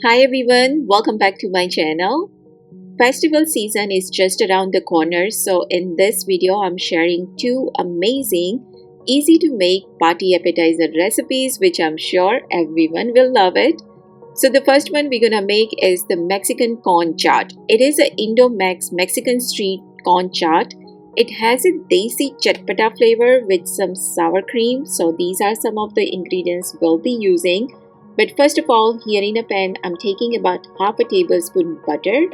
Hi everyone, welcome back to my channel. Festival season is just around the corner, so in this video I'm sharing two amazing, easy to make party appetizer recipes which I'm sure everyone will love it. So the first one we're gonna make is the Mexican corn chaat. It is a Indo-Mex Mexican street corn chaat. It has a desi chatpata flavor with some sour cream. So these are some of the ingredients we'll be using. But first of all, here in a pan, I'm taking about half a tablespoon butter.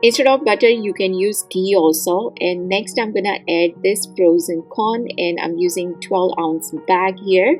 Instead of butter, you can use ghee also. And next, I'm gonna add this frozen corn, and I'm using 12-ounce bag here.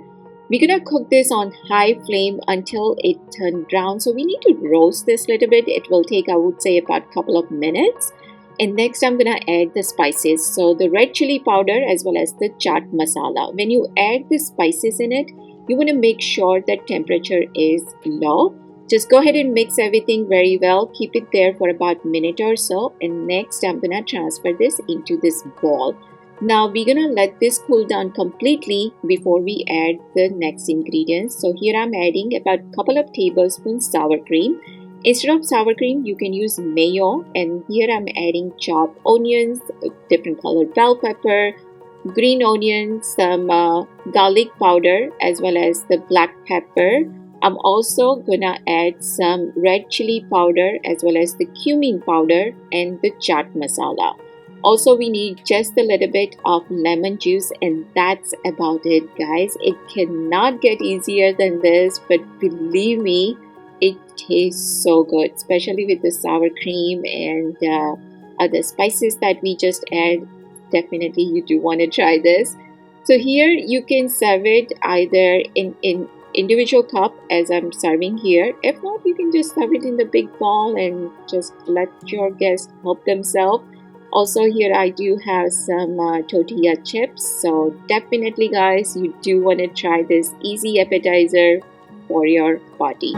We're gonna cook this on high flame until it turns brown. So we need to roast this a little bit. It will take, I would say, about a couple of minutes. And next, I'm gonna add the spices. So the red chili powder as well as the chaat masala. When you add the spices in it, you want to make sure that temperature is low. Just go ahead and mix everything very well. Keep it there for about a minute or so. And next, I'm going to transfer this into this bowl. Now, we're going to let this cool down completely before we add the next ingredients. So here I'm adding about a couple of tablespoons sour cream. Instead of sour cream, you can use mayo. And here I'm adding chopped onions, different colored bell pepper, green onion, some garlic powder as well as the black pepper. I'm also gonna add some red chili powder as well as the cumin powder and the chaat masala. Also, we need just a little bit of lemon juice, and that's about it, guys. It cannot get easier than this, but believe me, it tastes so good, especially with the sour cream and other spices that we just add. Definitely you do want to try this. So here you can serve it either in individual cup as I'm serving here. If not, you can just serve it in the big bowl and just let your guests help themselves. Also here I do have some tortilla chips. So definitely guys, you do want to try this easy appetizer for your party.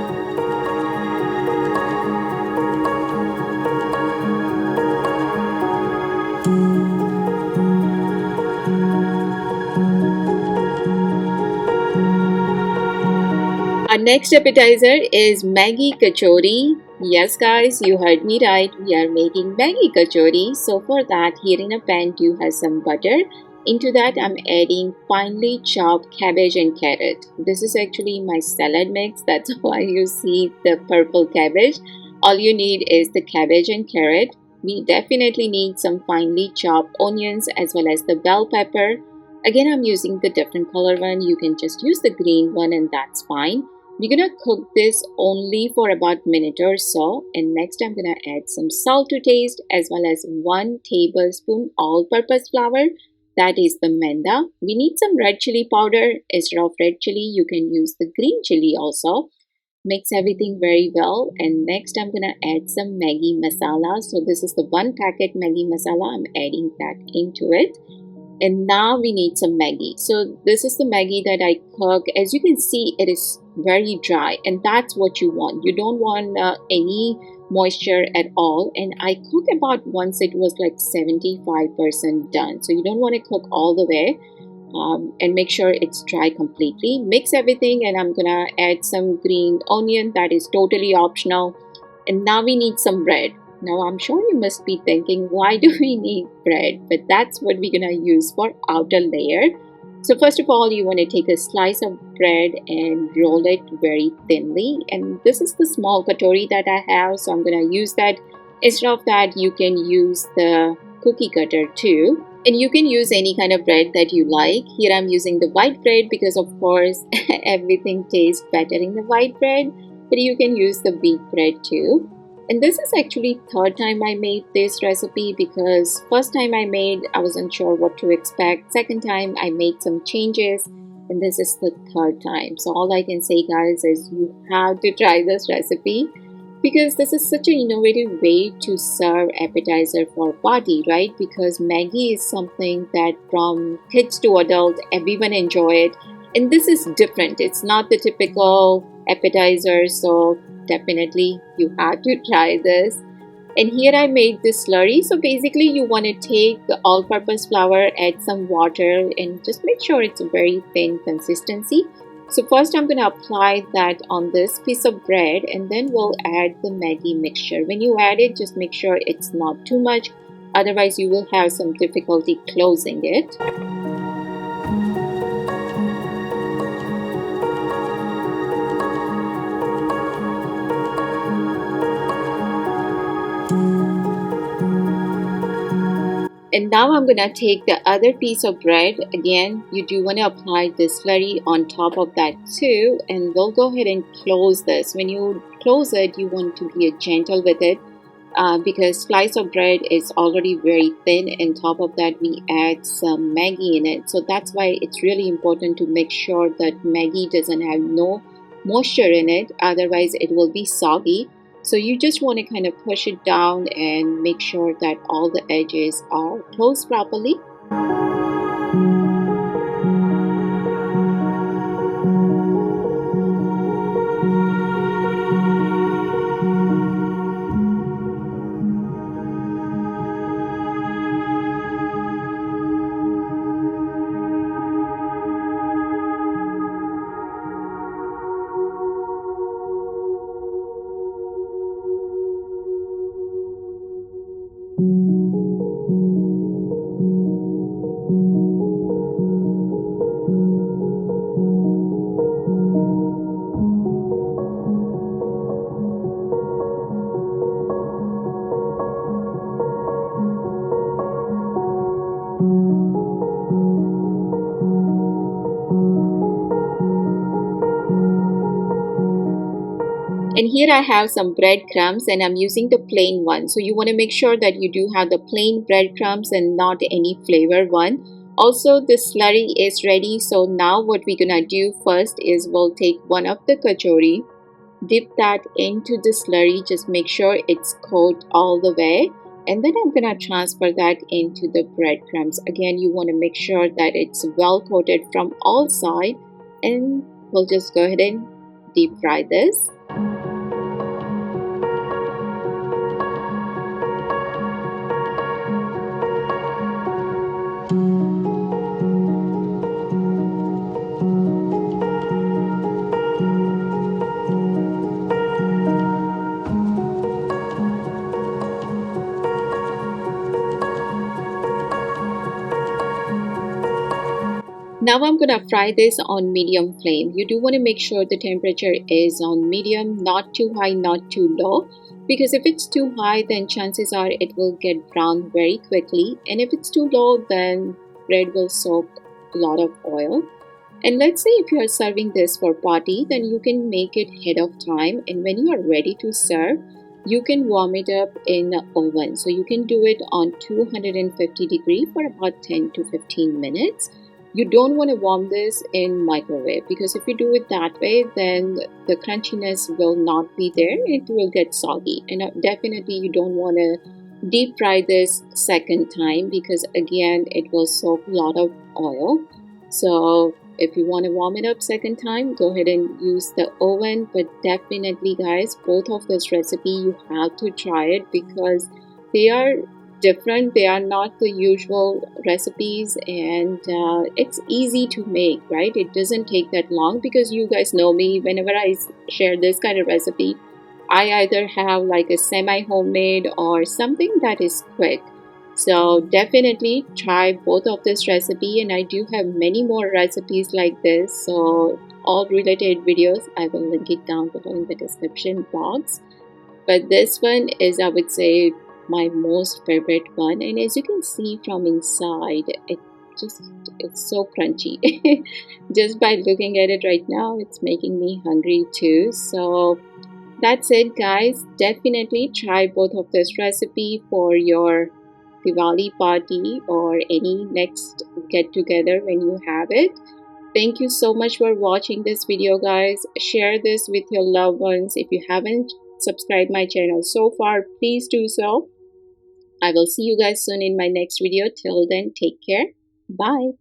Our next appetizer is Maggi Kachori. Yes guys, you heard me right. We are making Maggi Kachori. So for that, here in a pan you have some butter. Into that I'm adding finely chopped cabbage and carrot. This is actually my salad mix. That's why you see the purple cabbage. All you need is the cabbage and carrot. We definitely need some finely chopped onions as well as the bell pepper. Again, I'm using the different color one. You can just use the green one and that's fine. We're gonna cook this only for about a minute or so, and next I'm gonna add some salt to taste as well as 1 tablespoon all-purpose flour. That is the maida. We need some red chili powder. Instead of red chili, you can use the green chili also. Mix everything very well, and next I'm gonna add some Maggi masala. So this is the 1 packet Maggi masala. I'm adding that into it. And now we need some Maggi. So this is the Maggi that I cook. As you can see, it is very dry, and that's what you want. You don't want any moisture at all. And I cook about once it was like 75% done. So you don't want to cook all the way, and make sure it's dry completely. Mix everything, and I'm gonna add some green onion. That is totally optional. And now we need some bread. Now I'm sure you must be thinking, why do we need bread? But that's what we're gonna use for outer layer. So first of all, you want to take a slice of bread and roll it very thinly. And this is the small katori that I have, so I'm gonna use that. Instead of that, you can use the cookie cutter too. And you can use any kind of bread that you like. Here I'm using the white bread because of course everything tastes better in the white bread. But you can use the wheat bread too. And this is actually third time I made this recipe because first time I made, I wasn't sure what to expect. Second time I made some changes, and this is the third time. So all I can say guys is you have to try this recipe because this is such an innovative way to serve appetizer for party, right? Because Maggi is something that from kids to adults, everyone enjoy it. And this is different. It's not the typical appetizer, so definitely you have to try this. And here I made this slurry. So basically you want to take the all-purpose flour, add some water, and just make sure it's a very thin consistency. So first I'm going to apply that on this piece of bread, and then we'll add the Maggi mixture. When you add it, just make sure it's not too much, otherwise you will have some difficulty closing it. And now I'm gonna take the other piece of bread. Again, you do want to apply this slurry on top of that too, and we'll go ahead and close this. When you close it, you want to be gentle with it, because slice of bread is already very thin, and top of that we add some Maggi in it. So that's why it's really important to make sure that Maggi doesn't have no moisture in it, otherwise it will be soggy. So you just want to kind of push it down and make sure that all the edges are closed properly. And here I have some breadcrumbs, and I'm using the plain one. So you want to make sure that you do have the plain breadcrumbs and not any flavor one. Also, the slurry is ready. So now what we're gonna do first is we'll take one of the kachori, dip that into the slurry, just make sure it's coated all the way, and then I'm gonna transfer that into the breadcrumbs. Again, you want to make sure that it's well coated from all sides, and we'll just go ahead and deep fry this. Now I'm gonna fry this on medium flame. You do want to make sure the temperature is on medium, not too high, not too low, because if it's too high, then chances are it will get brown very quickly, and if it's too low, then bread will soak a lot of oil. And let's say if you are serving this for party, then you can make it ahead of time, and when you are ready to serve, you can warm it up in the oven. So you can do it on 250 degree for about 10 to 15 minutes. You don't want to warm this in microwave, because if you do it that way, then the crunchiness will not be there. It will get soggy, and definitely you don't want to deep fry this second time, because again it will soak a lot of oil. So if you want to warm it up second time, go ahead and use the oven. But definitely guys, both of this recipe you have to try it, because they are different. They are not the usual recipes, and it's easy to make, right? It doesn't take that long, because you guys know me, whenever I share this kind of recipe, I either have like a semi homemade or something that is quick. So definitely try both of this recipe, and I do have many more recipes like this, so all related videos I will link it down below in the description box. But this one is, I would say, my most favorite one, and as you can see from inside, it's so crunchy. Just by looking at it right now, it's making me hungry too. So that's it guys, definitely try both of this recipe for your Diwali party or any next get together when you have it. Thank you so much for watching this video guys. Share this with your loved ones. If you haven't subscribed my channel so far, please do so. I will see you guys soon in my next video. Till then, take care. Bye.